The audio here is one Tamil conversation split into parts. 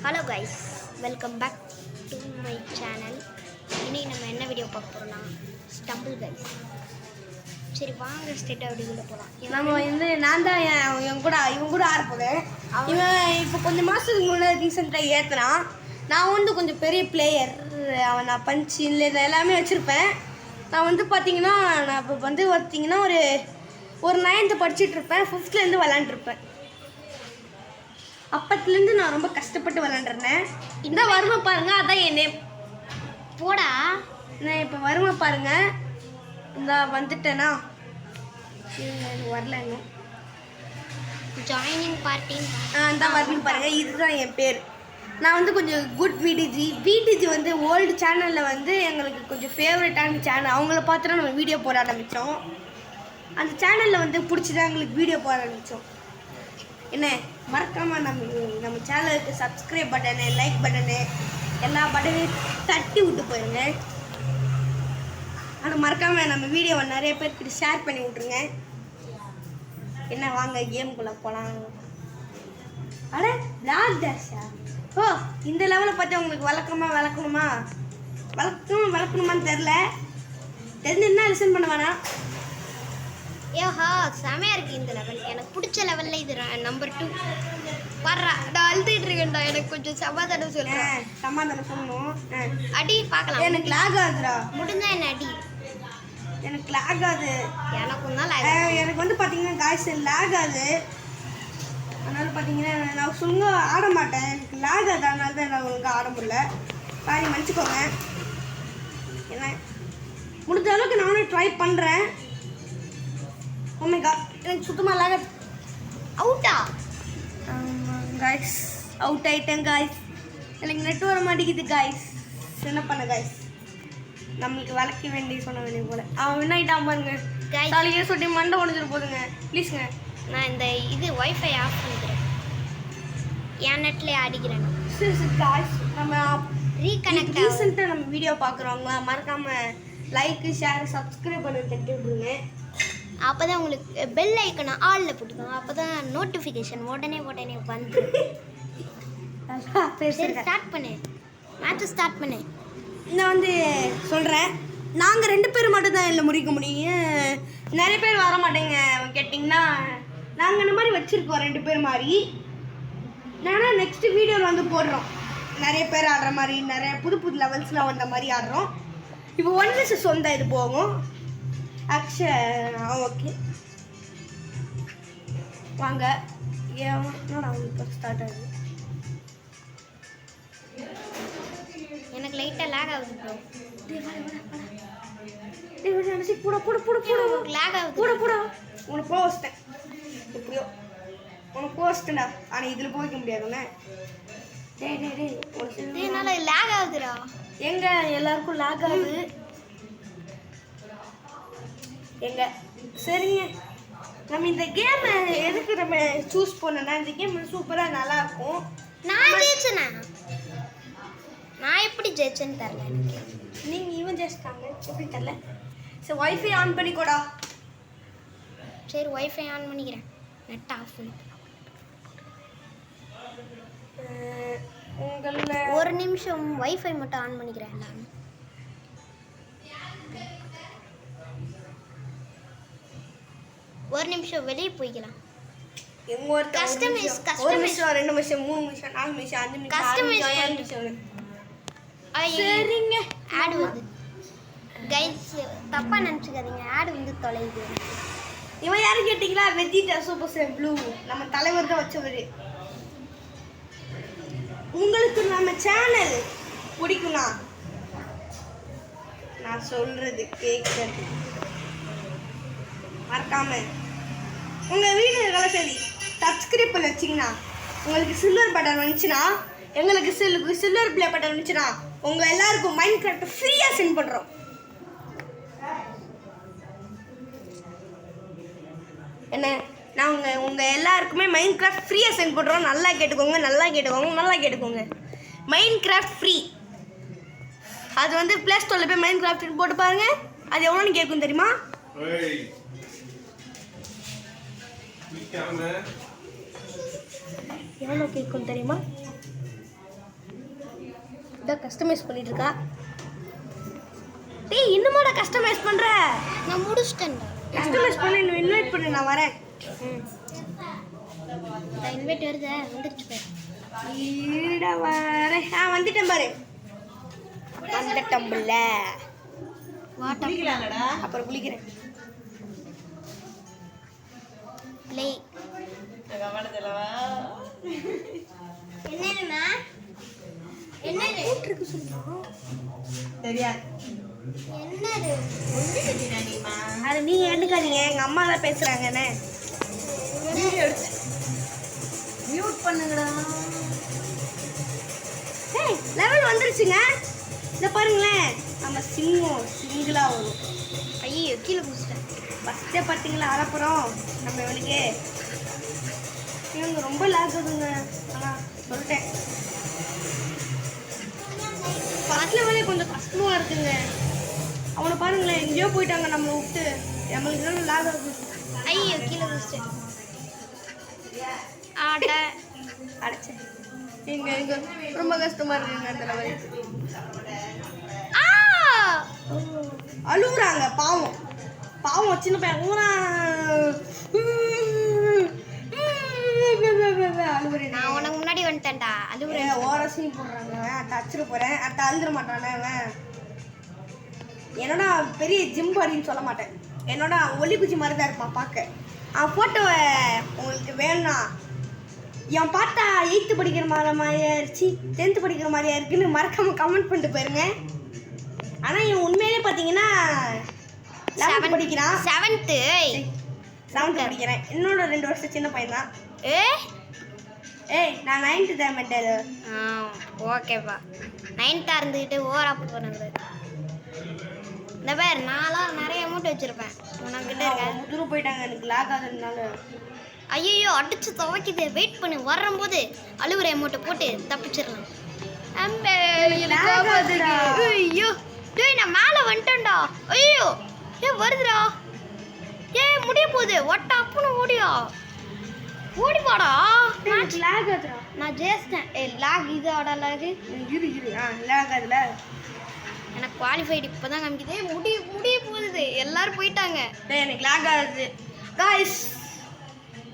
Hello guys, welcome back to my channel. இன்னைக்கு நம்ம என்ன வீடியோ பார்க்க போகிறோம்னா ஸ்டம்பிள் கைஸ். சரி வாங்க ஸ்ட்ரெயிட்டாக வீடியோக்குள்ளே போகலாம். நம்ம நான் தான் இவன் கூட ஆரப்போகிறேன். இவன் இப்போ கொஞ்சம் மாதத்துக்கு முன்னாடி ரீசெண்டாக ஏற்றுனான். நான் கொஞ்சம் பெரிய பிளேயர். அவன் நான் பஞ்சு இல்லை எல்லாமே வச்சுருப்பேன். நான் பார்த்தீங்கன்னா நான் இப்போ பார்த்தீங்கன்னா ஒரு 9th படிச்சுட்ருப்பேன். 5th விளாண்டுருப்பேன். அப்பத்துலேருந்து நான் ரொம்ப கஷ்டப்பட்டு விளாண்டுருந்தேன். இந்த வறுமை பாருங்க, அதான் என் நேம். போடா, நான் இப்போ வறுமை பாருங்க, இந்த வந்துட்டேனா வரல இன்னும். ஜாயினிங் பார்ட்டி இந்த வறுமை பாருங்க, இதுதான் என் பேர். நான் கொஞ்சம் குட் விடிஜி ஓல்டு சேனலில் எங்களுக்கு கொஞ்சம் ஃபேவரட்டான சேனல். அவங்கள பார்த்துட்டு நம்ம வீடியோ போட ஆரம்பித்தோம். அந்த சேனலில் பிடிச்சிதான் எங்களுக்கு வீடியோ போட ஆரம்பித்தோம். என்ன மறக்காமல் நம்ம சேனலுக்கு சப்ஸ்கிரைப் பட்டனு, லைக் பட்டனு, எல்லா பட்டனையும் தட்டி விட்டு போயிருங்க. ஆனால் மறக்காமல் நம்ம வீடியோவை நிறைய பேர்கிட்ட ஷேர் பண்ணி விட்ருங்க. என்ன வாங்க கேமுக்குள்ளே போகலாம். அட பிளாக் டேஷா? ஓ, இந்த லெவலை பார்த்து உங்களுக்கு வளர்க்கணுமான்னு தெரிஞ்சுன்னா லிசன் பண்ண வேணாம். ஏஹா, செமையாக இருக்குது இந்த லெவல். எனக்கு பிடிச்ச லெவலில் இது நம்பர் 2. வர்றா, நான் அழுதுகிட்டு இருக்கேன்டா. எனக்கு கொஞ்சம் சமாதானம் சொல்கிறேன். சமாதானம் சொல்லணும். அடி பார்க்கலாம். எனக்கு லாக் ஆகுதுடா. முடிஞ்சா என்ன அடி. எனக்கு லாக் ஆகுது. எனக்கும் தான் லாக். எனக்கு பார்த்தீங்கன்னா காய்ஸ் லாக் ஆகுது. அதனால பார்த்தீங்கன்னா நான் சும்மா ஆட மாட்டேன். எனக்கு லாக் ஆகுது, அதனால தான் நான் உங்களுக்கு ஆட முடியல. சாரி, மன்னிச்சுக்கோங்க. என்ன முடிஞ்ச அளவுக்கு நானும் ட்ரை பண்ணுறேன். எனக்கு சுத்தமாக லாக் அவுட்டா? காய்ஸ், அவுட் ஆகிட்டேன் காய்ஸ். எனக்கு நெட் வர மாட்டேங்குது காய்ஸ். என்ன பண்ண காய்ஸ், நம்மளுக்கு வளர்க்க சொன்ன வேண்டிய போல. அவன் வின்னாயிட்டான் பாருங்க. தலையே சொல்லி மண்டை உடஞ்சிட்டு போதுங்க. ப்ளீஸுங்க, நான் இந்த வைஃபை ஆஃப் பண்ணிக்கிறேன். என் நெட்லேயே ஆடிக்கிறேன். காய்ஸ், நம்ம ரீகனெக்ட் ரீசெண்டாக நம்ம வீடியோ பார்க்குறவங்க மறக்காமல் லைக்கு, ஷேர், சப்ஸ்கிரைப் பண்ணி தட்டி விட்ருங்க. அப்போ தான் உங்களுக்கு பெல் ஐக்கனை ஆலில் போட்டுக்கோங்க. அப்போ தான் நோட்டிஃபிகேஷன் உடனே வந்து. ஸ்டார்ட் பண்ணு, மேட்ச் ஸ்டார்ட் பண்ணு. நான் சொல்கிறேன், நாங்கள் 2 பேர் மட்டும் தான் இல்லை முடிக்க முடியும். நிறைய பேர் வர மாட்டேங்க கேட்டிங்கன்னா. நாங்கள் இந்த மாதிரி வச்சுருக்கோம் 2 பேர் மாதிரி. ஆனால் நெக்ஸ்ட் வீடியோவில் போடுறோம். நிறைய பேர் ஆடுற மாதிரி, நிறைய புது லெவல்ஸ்லாம் வந்த மாதிரி ஆடுறோம். இப்போ 1 vs சொந்த இது போகும். ஓகே வாங்க. ஏன்னா இப்போ ஸ்டார்ட் ஆகுது. எனக்கு லைட்டாக லேக் ஆகுது ப்ரோ. லேக் ஆகுது. கூட உனக்கு போஸ்ட்டேன். எப்படியோ உனக்கு போஸ்ட்டேன்டா. ஆனால் இதில் போய்க்க முடியாதுண்ணே. என்னால் லேக் ஆகுதுடா. எங்க எல்லாருக்கும் லேக் ஆகுது எங்க. சரிங்க, நம்ம இந்த கேம் எதுக்கு நம்ம சூஸ் பண்ணோன்னா, இந்த கேம் சூப்பராக நல்லாயிருக்கும். நான் ஜெயிச்சேனா? நான் எப்படி ஜெயிச்சேன்னு தெரில எனக்கு. நீங்கள் இவன் ஜெயிச்சிட்டாங்க எப்படி தெரில. சரி, வைஃபை ஆன் பண்ணிக்கோடா. சரி, வைஃபை ஆன் பண்ணிக்கிறேன். நெட் ஆஃப் பண்ணி உங்களில் ஒரு நிமிஷம் வைஃபை மட்டும் ஆன் பண்ணிக்கிறேன். எல்லாரும் ஒரு நிமிஷம் வெளியே போய்க்கலாம். ஒரு நிமிஷம், 2 நிமிஷம், 3 நிமிஷம், 4 நிமிஷம், 5 நிமிஷம், 7 நிமிஷம். சரிங்க, ஆடு வந்து கைஸ் தப்பாக நினச்சிக்காதீங்க. ஆடு தொலைது. இவன் யாரும் கேட்டிங்களா? வெஜிடா சூப்பர் சேம் ப்ளூ நம்ம தலைவர் தான் வச்சவர். உங்களுக்கு நம்ம சேனல் பிடிக்கும்னா நான் சொல்றது கேட்கறது மறக்காம உங்கள் வீடியோக்களை சரி சப்ஸ்கிரைப் பண்ணி வச்சிங்கன்னா, உங்களுக்கு சில்வர் பட்டன் வந்துச்சுன்னா, எங்களுக்கு சில்வர் ப்ளே பட்டன் வந்துச்சுன்னா, உங்கள் எல்லாருக்கும் மைண்ட் கிராஃப்ட் ஃப்ரீயாக சென்ட் பண்ணுறோம். என்ன, நான் உங்கள் எல்லாருக்குமே மைண்ட் கிராஃப்ட் ஃப்ரீயாக சென்ட் பண்ணுறோம். நல்லா கேட்டுக்கோங்க. Mind craft free. அது ப்ளே ஸ்டோரில் போய் மைண்ட் கிராஃப்ட் போட்டு பாருங்கள். அது எவ்வளோன்னு கேட்கும் தெரியுமா? எவ்வளோ கேட்கும் தெரியுமா? இதான் கஸ்டமைஸ் பண்ணிட்டு இருக்கா. டேய் இன்னுமாடா கஸ்டமைஸ் பண்ற? நான் முடிச்சிட்டேன்டா. கஸ்டமைஸ் பண்ணி இன்னும் இன்வைட் பண்ணு, நான் வரேன். இந்த இன்வைட் வருது வந்துருச்சு பாரு. இருடா வரேன். வந்துட்டேன் பாரு. வந்துட்டம்பல. வாட்டர் அப்புறம் குளிக்கிறேன். ப்ளே. என்னதுமா? என்னது? கூட்டிருக்கு சொல்லுமா? தெரியாது. என்னது? அது நீங்க எடுக்காதீங்க, எங்க அம்மா தான் பேசுறாங்கண்ணே. வீடியோ எடுத்து மியூட் பண்ணுங்கடா. ஏய் லெவல் வந்துருச்சுங்க. இத பாருங்களேன், நம்ம சிங்கம் சிங்கிளா வரும். ஐயோ கீழே குடிச்சிட்டேன். ஃபஸ்ட்டே பார்த்தீங்களா அறப்புறம் நம்ம இவனுக்கு இவங்க ரொம்ப லாக் ஆகுதுங்க. ஆனால் சொல்லிட்டேன் ஃபஸ்ட் லெவலே கொஞ்சம் கஷ்டமாக இருக்குங்க. அவனை பாருங்களேன், எங்கேயோ போயிட்டாங்க நம்மளை விட்டு. நம்மளுக்கு தான் லாக் ஆகுது. ஐயோ கீழே குடிச்சிட்டேன். ஆட அடைச்சேன். எங்க ரொம்ப கஷ்டமாக இருக்குங்க அந்த லெவல். அழுகுறாங்க பாவம். பாவம் சின்ன பையன் அழுகுறேன். நான் உனக்கு முன்னாடி வந்துட்டேன்டா. அழுகுறேன். ஓரசையும் போடுறாங்க. அட்ட அச்சிட போறேன். அட்ட அழுந்துட மாட்டானே அவன். என்னோட பெரிய ஜிம் பாடின்னு சொல்ல மாட்டேன். என்னோட ஒலி குச்சி மாதிரி தான் இருப்பான் பார்க்க. அவன் போட்டோவை உங்களுக்கு வேணும்னா என் பாட்டா 8th படிக்கிற மாதிரியா இருந்துச்சு, 10th படிக்கிற மாதிரியா இருக்குன்னு மறக்காம கமெண்ட் பண்ணிட்டு போயிருங்க. ஆனால் இவன் உண்மையிலே பார்த்தீங்கன்னா 11th படிக்கிறான். 7th படிக்கிறேன். என்னோட 2 வருஷம் சின்ன பையன் தான். ஏய் நான் 9th தான் மெண்டல். ஓகேப்பா. 9th இருந்துக்கிட்டு ஓவரா போனது. இந்த பேர் நான்லாம் நிறைய அமௌண்ட் வச்சிருப்பேன். உனக்கிட்ட இருக்க தூரம் போயிட்டாங்க. எனக்கு லாக் ஆகுறதுனால. ஐயோ அடிச்சு துவைக்குது. வெயிட் பண்ணு, வரும்போது அழுவுற அமௌண்ட்டை போட்டு தப்பிச்சிடலாம். ஐயோ டேய் நான் மேலே வந்துட்டேன்டா. ஐயோ ஏன் வருதுடா? ஏன் முடிய போகுது. ஒட்டா அப்புன்னு ஓடியா ஓடி வாடா. லாக் ஆகுதுடா. நான் ஜெயிச்சிட்டேன். லாக் இது ஆடா லாக் இரு லாக் ஆகுதுல. எனக்கு குவாலிஃபைடு இப்போ தான் காமிக்குது. முடிய போகுது. எல்லாரும் போயிட்டாங்க. டேய் எனக்கு லாக் ஆகுது. காய்ஸ்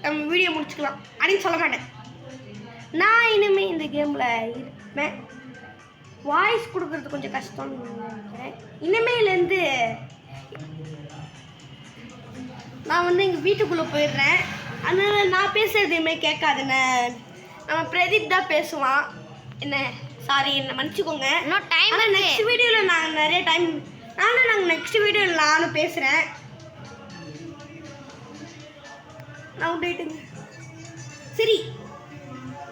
நம்ம வீடியோ முடிச்சுக்கலாம் அப்படின்னு சொல்ல மாட்டேன். நான் இனிமேல் இந்த கேமில் இருப்பேன். வாய்ஸ் கொடுக்குறது கொஞ்சம் கஷ்டம்னு நினைக்கிறேன். இனிமேலேருந்து நான் வந்து எங்கள் வீட்டுக்குள்ளே போயிடுறேன். அதனால் நான் பேசுகிறது இனிமேல் கேட்காதுன்னு நம்ம பிரதீப் தான் பேசுவான். என்ன சாரி என்ன மன்னிச்சுக்கோங்க. இன்னும் டைம். ஆனால் நெக்ஸ்ட் வீடியோவில் நாங்கள் நிறைய டைம் நாங்கள் நெக்ஸ்ட் வீடியோவில் நானும் பேசுகிறேன். நான் டேட்டுங்க. சரி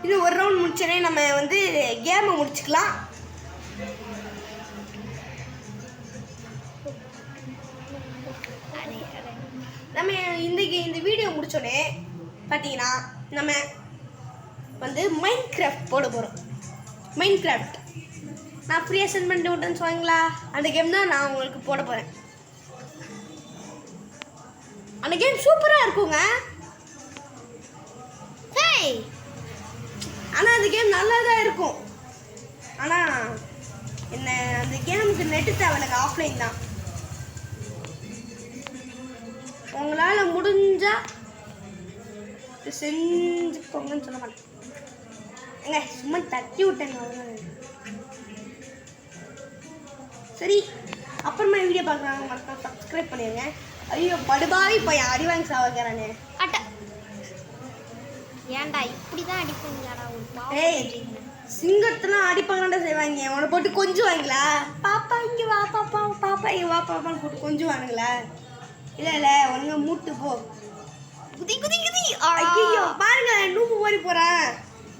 இது ஒரு ரவுண்ட் முடிச்சோடனே நம்ம வந்து கேமை முடிச்சுக்கலாம். நம்ம இந்த வீடியோ முடிச்சோடனே பார்த்தீங்கன்னா நம்ம வந்து மைண்ட் கிராஃப்ட் போட போகிறோம். மைண்ட் கிராஃப்ட் நான் ஃப்ரீயாக சென்ட் பண்ணிட்டு விட்டேன்னு சொல்லுங்களா. அந்த கேம் தான் நான் உங்களுக்கு போட போகிறேன். அந்த கேம் சூப்பராக இருக்குங்க. ஆனால் அந்த கேம் நல்லா தான் இருக்கும். ஆனால் என்ன அந்த கேமுக்கு நெட்டு தேவை. ஆஃப்லைன் தான். உங்களால் முடிஞ்சா செஞ்சுக்கோங்கன்னு சொல்ல மாட்டேன். எங்க சும்மா தட்டி விட்டேங்க அவ்வளோ. சரி அப்புறமா வீடியோ பார்க்குறாங்க மறக்காம சப்ஸ்கிரைப் பண்ணிடுங்க. ஐயோ படுபாவி இப்போ என் அடி வாங்கி சாவக்கிறானே. ஏன்டா இப்படி தான் அடிப்பீங்களாடா? ஒரு ஏய் சிங்கத்தெல்லாம் அடிப்பாங்கடா செய்வாங்க. அவனை போட்டு கொஞ்சுவாங்களா? பாப்பா இங்கே வா பாப்பா, பாப்பா இங்கே வா பாப்பான்னு போட்டு கொஞ்சுவானுங்களா? இல்லை ஒழுங்கா மூட்டு போ. குதி குதி குதி. ஐயோ பாருங்க நூம்பு ஓடி போகிறான்.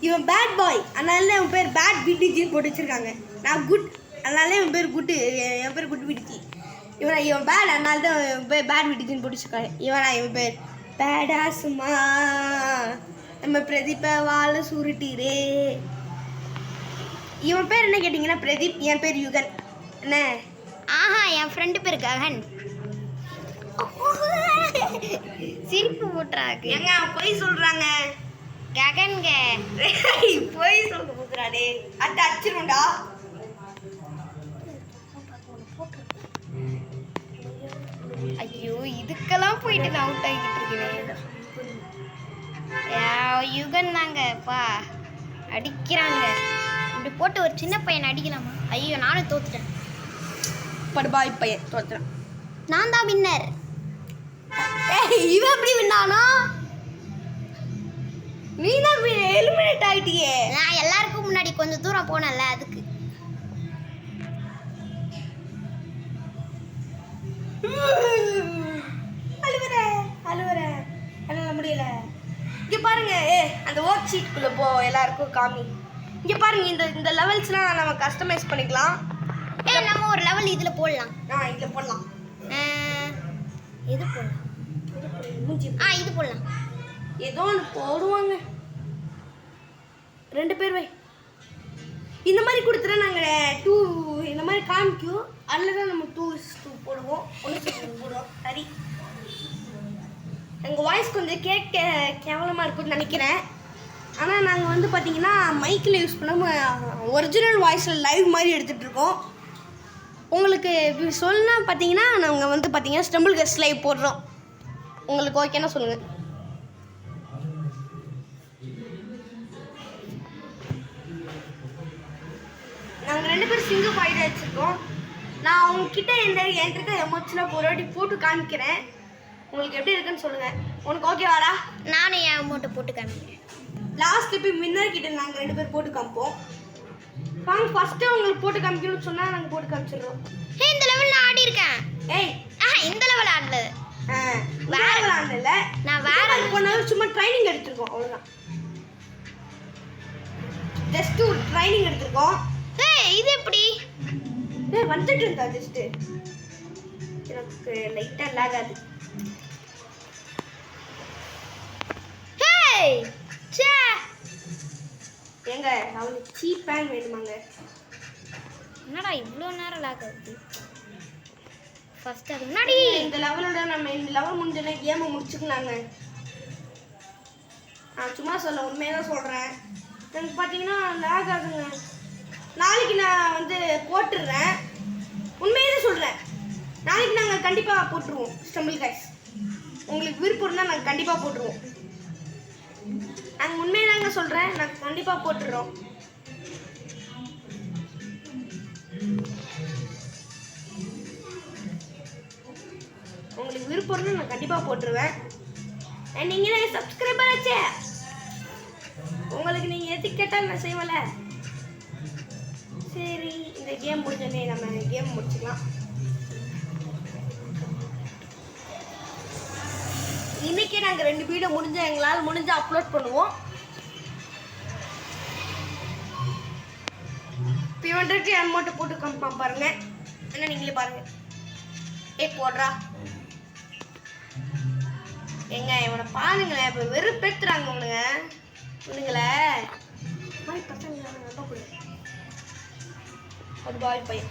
இவன் பேட் பாய், அதனால இவன் பேர் பேட் பிடிஜின்னு போட்டு வச்சுருக்காங்க. நான் குட், அதனால இவன் பேர் குட்டு. என் பேர் குட் பிடிச்சி. இவன் பேட், அதனால தான் இவன் பேர் பேட் பிடிச்சின்னு போட்டு வச்சுருக்காங்க. இவன் பேர் பேடாசுமா. நம்ம பிரதீப்பை வாழை சுருட்டிரே. இவன் பேர் என்ன கேட்டிங்கன்னா பிரதீப். என் பேர் யுகன். என்ன? ஆஹா என் ஃப்ரெண்டு பேர் ககன். சிரிப்பு போட்டுறாங்க. எங்க போய் சொல்கிறாங்க ககன்க. போய் சொல்ல போதுறாடே. அட்ட அச்சிரும்டா. இதுக்கெல்லாம் போயிட்டு நான் அவுட் ஆகிட்டு இருக்கேன். யுகன் தாங்கப்பா அடிக்கிறாங்க. இப்படி போட்டு ஒரு சின்ன பையன் அடிக்கலாமா? ஐயோ நானும் தோத்துட்டேன். படுபாய் பையன் தோத்துறேன். நான் தான் வின்னர். இவன் எப்படி வின்னானா? நீ தான் எலிமினேட் ஆயிட்டியே. நான் எல்லாருக்கும் முன்னாடி கொஞ்சம் தூரம் போனேன்ல அதுக்கு. அழுவுற என்னால முடியல. இங்க பாருங்க, அந்த ஒர்க் ஷீட்குள்ள போ, எல்லாருக்கும் காமி. இங்க பாருங்க, இந்த லெவல்ஸ்லாம் நம்ம கஸ்டமைஸ் பண்ணிக்கலாம். நம்ம ஒரு லெவல் இதுல போடலாம். இதுல போடலாம். இது போடலாம். இது போடலாம். ஏதோ ஒன்று போடுவாங்க. 2 பேர் வை. இந்த மாதிரி கொடுத்துட்டா நாங்கள் 2 இந்த மாதிரி காமிக்கும். அதில் தான் நம்ம 2:2 போடுவோம். 1:2 போடுவோம். சரி, எங்கள் வாய்ஸ் கொஞ்சம் கேவலமாக இருக்குன்னு நினைக்கிறேன். ஆனால் நாங்கள் வந்து பார்த்தீங்கன்னா மைக்கில் யூஸ் பண்ணாமல் ஒரிஜினல் வாய்ஸில் லைவ் மாதிரி எடுத்துகிட்ருக்கோம். உங்களுக்கு சொன்னா பார்த்தீங்கன்னா நாங்கள் வந்து பார்த்தீங்கன்னா ஸ்டம்பிள் கெஸ்ட் லைவ் போடுறோம். உங்களுக்கு ஓகேன்னா சொல்லுங்கள். நாங்கள் 2 பேரும் சிங்கிள் பாயிண்ட் வச்சுருக்கோம். நான் அவங்கக்கிட்ட என்கிட்ட எமோஷனாக ஒரு வாட்டி போட்டு காமிக்கிறேன். உங்களுக்கு எப்படி இருக்குன்னு சொல்லுங்கள். உனக்கு ஓகேவாடா? நானும் என் அமௌண்ட்டை போட்டு காமிக்கிறேன். லாஸ்ட் இப்போ வின்னர் கிட்ட நாங்கள் 2 பேர் போட்டு காமிப்போம். வாங்க, ஃபஸ்ட்டு உங்களுக்கு போட்டு காமிக்கணும்னு சொன்னால் நாங்கள் போட்டு காமிச்சிடுறோம். இந்த லெவல் நான் ஆடி இருக்கேன். இந்த லெவல் ஆடல. வேற விளாண்டல. நான் வேற போனாலும் சும்மா ட்ரைனிங் எடுத்துருக்கோம், அவ்வளோதான். ஜஸ்ட் ஒரு ட்ரைனிங் எடுத்துருக்கோம். இது எப்படி வந்துட்டு இருந்தா ஜஸ்ட் எனக்கு லைட்டா லாக் ஆகுது. ஏங்க அவளுக்கு சீப் பேன் வேணுமாங்க? என்னடா இவ்வளோ நேரம் லாக் ஆகுது? ஃபர்ஸ்ட் அது முன்னாடி இந்த லெவலோட நம்ம இந்த லெவல் முடிஞ்சோடனே கேமை முடிச்சுக்கலாங்க. நான் சும்மா சொல்ல உண்மையாக சொல்கிறேன். எனக்கு பார்த்தீங்கன்னா லாக் ஆகுங்க. நாளைக்கு நான் வந்து போட்டுடுறேன். உண்மையாக சொல்கிறேன். நாளைக்கு நாங்கள் கண்டிப்பாக போட்டுருவோம் ஸ்டம்பிள் கைஸ். உங்களுக்கு விருப்பம் இருந்தால் நாங்கள் கண்டிப்பாக போட்டுருவோம். நாங்கள் உண்மையாக தாங்க சொல்கிறேன். நாங்கள் கண்டிப்பாக போட்டுடுறோம். உங்களுக்கு விருப்பம் இருந்தால் நான் கண்டிப்பாக போட்டுருவேன். நீங்கள் தான் சப்ஸ்கிரைபர் ஆச்சே. உங்களுக்கு நீங்கள் எது கேட்டாலும் நான் செய்வல. சரி, இந்த கேம் முடிஞ்சோடனே நம்ம கேம் முடிச்சுக்கலாம். இன்னைக்கே நாங்கள் 2 வீடியோ எங்களால் முடிஞ்சு அப்லோட் பண்ணுவோம். இப்போ வந்துட்டு அமௌண்ட்டை போட்டு காமிப்பான் பாருங்க. என்ன நீங்களே பாருங்க. போடுறா எங்க இவனை பாருங்களேன். இப்போ வெறுப்பேத்துறாங்க உனுங்களே மாதிரி பசங்க ரொம்ப பிடிக்கும். ஒரு பாய் பையன்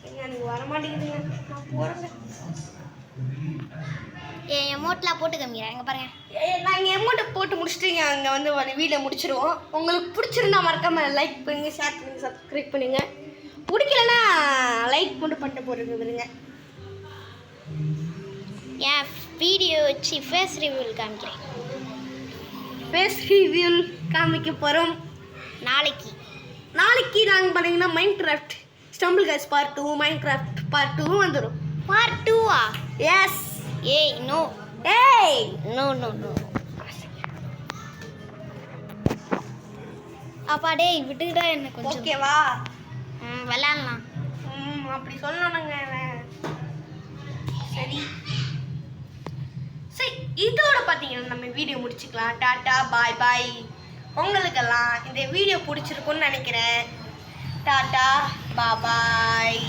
எங்க நீங்க வரமாட்டேங்குதுங்க. நான் போறேங்க. என் அமௌண்ட்லாம் போட்டு காமிக்கிறேன். எங்க பாருங்க. நாங்கள் அமௌண்ட்டை போட்டு முடிச்சுட்டு அங்கே வந்து வீடியோ முடிச்சிடுவோம். உங்களுக்கு பிடிச்சிருந்தா மறக்காம லைக் பண்ணுங்க, ஷேர் பண்ணுங்க, சப்ஸ்கிரைப் பண்ணுங்க. பிடிக்கலன்னா லைக் மட்டும் பண்ணிட்டு போடுங்க விடுங்க. என் வீடியோ வச்சு ஃபேஸ் ரிவ்யூ காமிக்கிறேன். ஃபேஸ் ரிவ்யூ காமிக்க போகிறோம் நாளைக்கு. நாங்கள் பார்த்தீங்கன்னா Minecraft Stumble Guys part 2, Minecraft part 2 வந்துடும். பார்ட் 2ஆ? Yes. No no no no. அப்பா டேய் விட்டுக்கிட்டா என்ன கொஞ்சம் ஓகேவா? விளையாடலாம். அப்படி சொல்லணுங்க. சரி இதோட பார்த்தீங்கன்னா நம்ம வீடியோ முடிச்சுக்கலாம். டாட்டா பாய் பாய். உங்களுக்கெல்லாம் இந்த வீடியோ பிடிச்சிருக்குன்னு நினைக்கிறேன். டாட்டா பாய்.